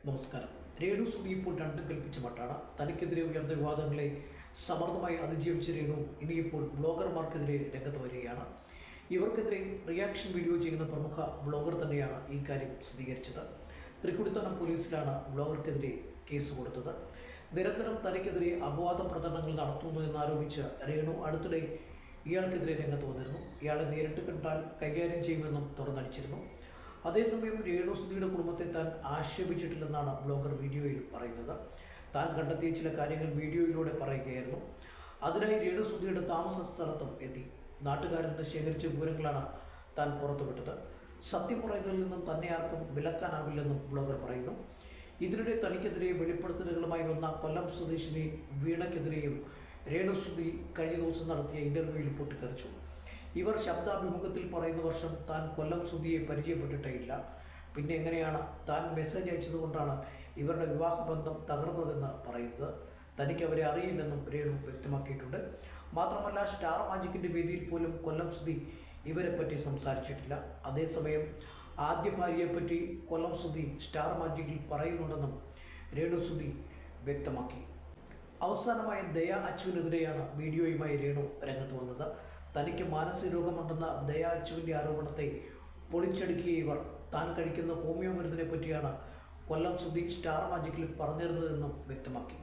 നമസ്കാരം. രേണു സുധി ഇപ്പോൾ രണ്ടും കൽപ്പിച്ച മട്ടാണ്. തനിക്കെതിരെ ഉയർന്ന വിവാദങ്ങളെ സമർത്ഥമായി അതിജീവിച്ച രേണു ഇനിയിപ്പോൾ ബ്ലോഗർമാർക്കെതിരെ രംഗത്ത് വരികയാണ്. ഇവർക്കെതിരെ റിയാക്ഷൻ വീഡിയോ ചെയ്യുന്ന പ്രമുഖ ബ്ലോഗർ തന്നെയാണ് ഈ കാര്യം സ്ഥിരീകരിച്ചത്. തൃക്കുടിത്തനം പോലീസിലാണ് ബ്ലോഗർക്കെതിരെ കേസ് കൊടുത്തത്. നിരന്തരം തനിക്കെതിരെ അപവാദ പ്രചരണങ്ങൾ നടത്തുന്നു എന്നാരോപിച്ച് രേണു അടുത്തിടെ ഇയാൾക്കെതിരെ രംഗത്ത് വന്നിരുന്നു. ഇയാളെ നേരിട്ട് കണ്ടാൽ കൈകാര്യം ചെയ്യുമെന്നും തുറന്നടിച്ചിരുന്നു. അതേസമയം രേണു സുധിയുടെ കുടുംബത്തെ താൻ ആക്ഷേപിച്ചിട്ടില്ലെന്നാണ് ബ്ലോഗർ വീഡിയോയിൽ പറയുന്നത്. താൻ കണ്ടെത്തിയ ചില കാര്യങ്ങൾ വീഡിയോയിലൂടെ പറയുകയായിരുന്നു. അതിനായി രേണു സുധിയുടെ താമസ സ്ഥലത്തും എത്തി. നാട്ടുകാരിൽ നിന്ന് ശേഖരിച്ച വിവരങ്ങളാണ് താൻ പുറത്തുവിട്ടത്. സത്യം പറയുന്നതിൽ നിന്നും തന്നെ ആർക്കും വിലക്കാനാവില്ലെന്നും ബ്ലോഗർ പറയുന്നു. ഇതിനിടെ തനിക്കെതിരെ വെളിപ്പെടുത്തലുകളുമായി വന്ന കൊല്ലം സ്വദേശിനി വീണയ്ക്കെതിരെയും രേണു സുധി കഴിഞ്ഞ ദിവസം നടത്തിയ ഇന്റർവ്യൂവിൽ പൊട്ടിത്തെറിച്ചു. ഇവർ ശബ്ദാഭിമുഖത്തിൽ പറയുന്ന വർഷം താൻ കൊല്ലം സുധിയെ പരിചയപ്പെട്ടിട്ടേയില്ല. പിന്നെ എങ്ങനെയാണ് താൻ മെസ്സേജ് അയച്ചതുകൊണ്ടാണ് ഇവരുടെ വിവാഹബന്ധം തകർന്നതെന്ന് പറയുന്നത്. തനിക്ക് അവരെ അറിയില്ലെന്നും രേണു വ്യക്തമാക്കിയിട്ടുണ്ട്. മാത്രമല്ല, സ്റ്റാർ മാജിക്കിൻ്റെ വേദിയിൽ പോലും കൊല്ലം സുധി ഇവരെപ്പറ്റി സംസാരിച്ചിട്ടില്ല. അതേസമയം ആദ്യ ഭാര്യയെപ്പറ്റി കൊല്ലം സുധി സ്റ്റാർ മാജിക്കിൽ പറയുന്നുണ്ടെന്നും രേണു സുധി വ്യക്തമാക്കി. അവസാനമായ ദയ അച്ചുവിനെതിരെയാണ് വീഡിയോയുമായി രേണു രംഗത്ത് വന്നത്. തനിക്ക് മാനസിക രോഗമുണ്ടെന്ന ദയ അച്ചുവിൻ്റെ ആരോപണത്തെ പൊളിച്ചടുക്കിയ ഇവർ താൻ കഴിക്കുന്ന ഹോമിയോ മരുന്നിനെ പറ്റിയാണ് കൊല്ലം സുധി സ്റ്റാർ മാജിക്കിൽ പറഞ്ഞിരുന്നതെന്നും വ്യക്തമാക്കി.